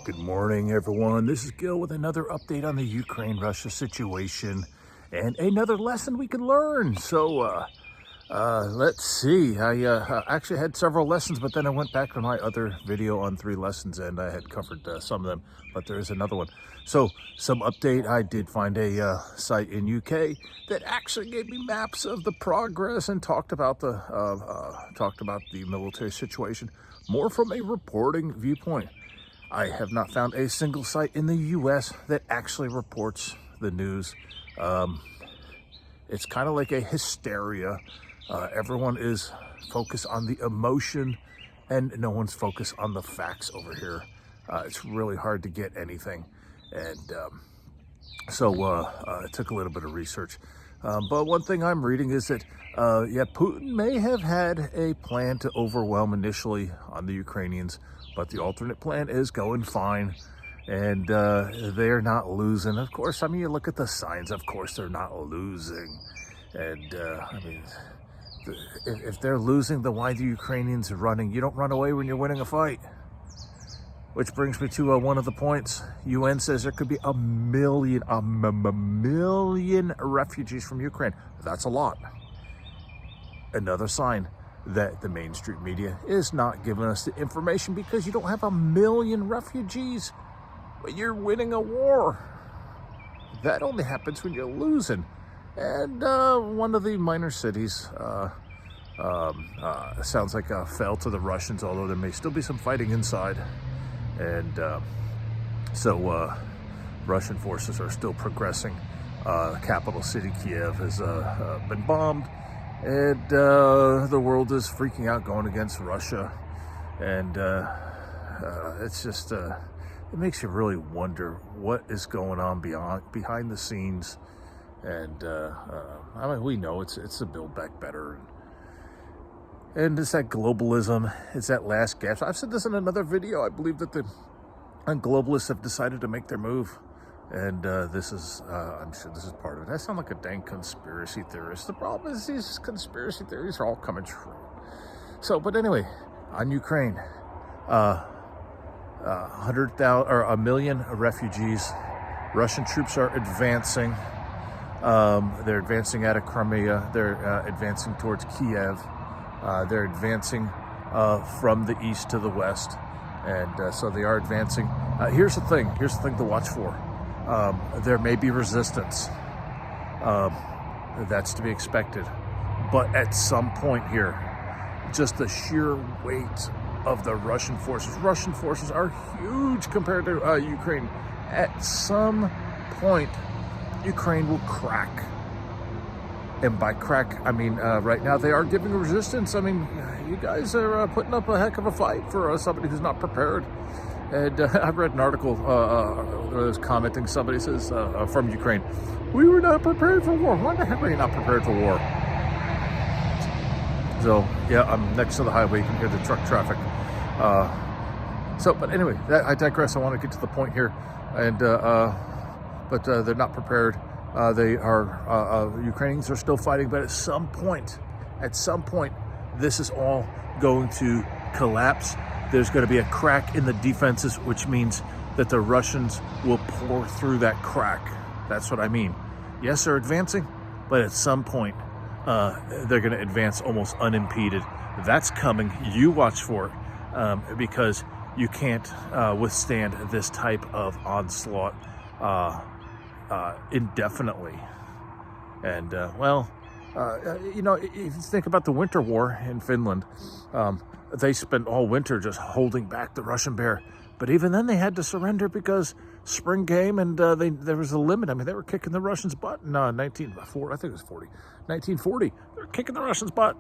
Good morning, everyone. This is Gil with another update on the Ukraine-Russia situation and another lesson we can learn. Let's see. I actually had several lessons, but then I went back to my other video on 3 lessons and I had covered some of them, but there is another one. So, some update. I did find a site in UK that actually gave me maps of the progress and talked about the military situation more from a reporting viewpoint. I have not found a single site in the US that actually reports the news. It's kind of like a hysteria. Everyone is focused on the emotion and no one's focused on the facts over here. It's really hard to get anything. And it took a little bit of research. But one thing I'm reading is that, Putin may have had a plan to overwhelm initially on the Ukrainians, but the alternate plan is going fine, and they're not losing. Of course, I mean, you look at the signs, of course they're not losing. And, if they're losing, then why the Ukrainians are running? You don't run away when you're winning a fight. Which brings me to one of the points. UN says there could be a million refugees from Ukraine. That's a lot. Another sign that the mainstream media is not giving us the information, because you don't have a million refugees when you're winning a war. That only happens when you're losing. And one of the minor cities sounds like fell to the Russians, although there may still be some fighting inside. And Russian forces are still progressing. The capital city, Kiev, has been bombed, and the world is freaking out, going against Russia. And it's just, it makes you really wonder what is going on behind the scenes. And I mean, we know it's the Build Back Better. And it's that globalism, it's that last gasp. I've said this in another video. I believe that the globalists have decided to make their move. And this is, I'm sure this is part of it. I sound like a dang conspiracy theorist. The problem is these conspiracy theories are all coming true. So, but anyway, on Ukraine, 100,000 or a million refugees. Russian troops are advancing. They're advancing out of Crimea. They're advancing towards Kiev. They're advancing from the east to the west, and so they are advancing. Here's the thing to watch for. There may be resistance. That's to be expected. But at some point here, just the sheer weight of the Russian forces. Russian forces are huge compared to Ukraine. At some point, Ukraine will crack. And by crack, I mean, right now they are giving resistance. I mean, you guys are putting up a heck of a fight for somebody who's not prepared. And I read an article that was commenting. Somebody says from Ukraine, "We were not prepared for war." Why the heck are you not prepared for war? So, yeah, I'm next to the highway. You can hear the truck traffic. But anyway, I digress. I want to get to the point here. And but they're not prepared. Ukrainians are still fighting, but at some point, this is all going to collapse. There's going to be a crack in the defenses, which means that the Russians will pour through that crack. That's what I mean. Yes, they're advancing, but at some point, they're going to advance almost unimpeded. That's coming. You watch for it, because you can't withstand this type of onslaught indefinitely. And if you think about the Winter War in Finland, they spent all winter just holding back the Russian bear. But even then they had to surrender because spring came, and there was a limit. I mean, they were kicking the Russians' butt in 1940. They were kicking the Russians' butt.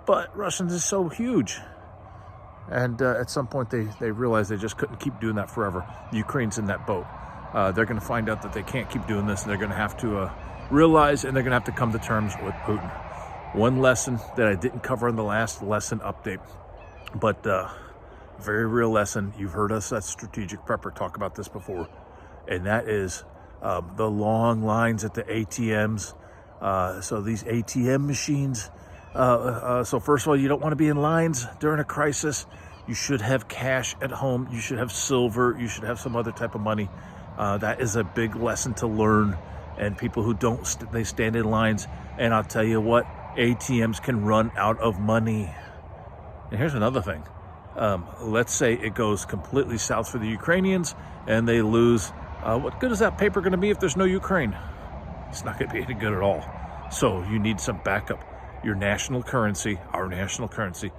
But Russians is so huge. And at some point they realized they just couldn't keep doing that forever. Ukraine's in that boat. They're going to find out that they can't keep doing this, and they're going to have to realize, and they're going to have to come to terms with Putin. One lesson that I didn't cover in the last lesson update, but very real lesson. You've heard us at Strategic Prepper talk about this before, and that is the long lines at the ATMs. So these ATM machines, so first of all, you don't want to be in lines during a crisis. You should have cash at home. You should have silver. You should have some other type of money. That is a big lesson to learn. And people who don't, they stand in lines. And I'll tell you what, ATMs can run out of money. And here's another thing. Let's say it goes completely south for the Ukrainians and they lose. What good is that paper going to be if there's no Ukraine? It's not going to be any good at all. So you need some backup. Your national currency, our national currency,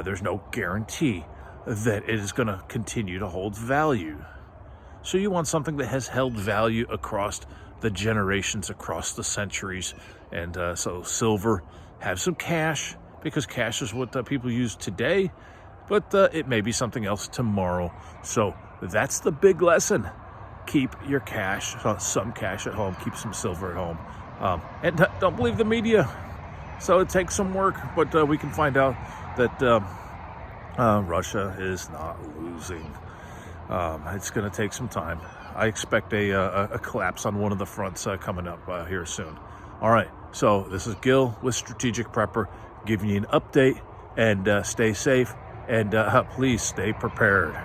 there's no guarantee that it is going to continue to hold value. So you want something that has held value across the generations, across the centuries. And so silver, have some cash, because cash is what people use today, but it may be something else tomorrow. So that's the big lesson. Keep your cash, some cash at home, keep some silver at home. And don't believe the media. So it takes some work, but we can find out that Russia is not losing. It's going to take some time. I expect a collapse on one of the fronts coming up here soon. All right, so this is Gil with Strategic Prepper giving you an update, and stay safe, and please stay prepared.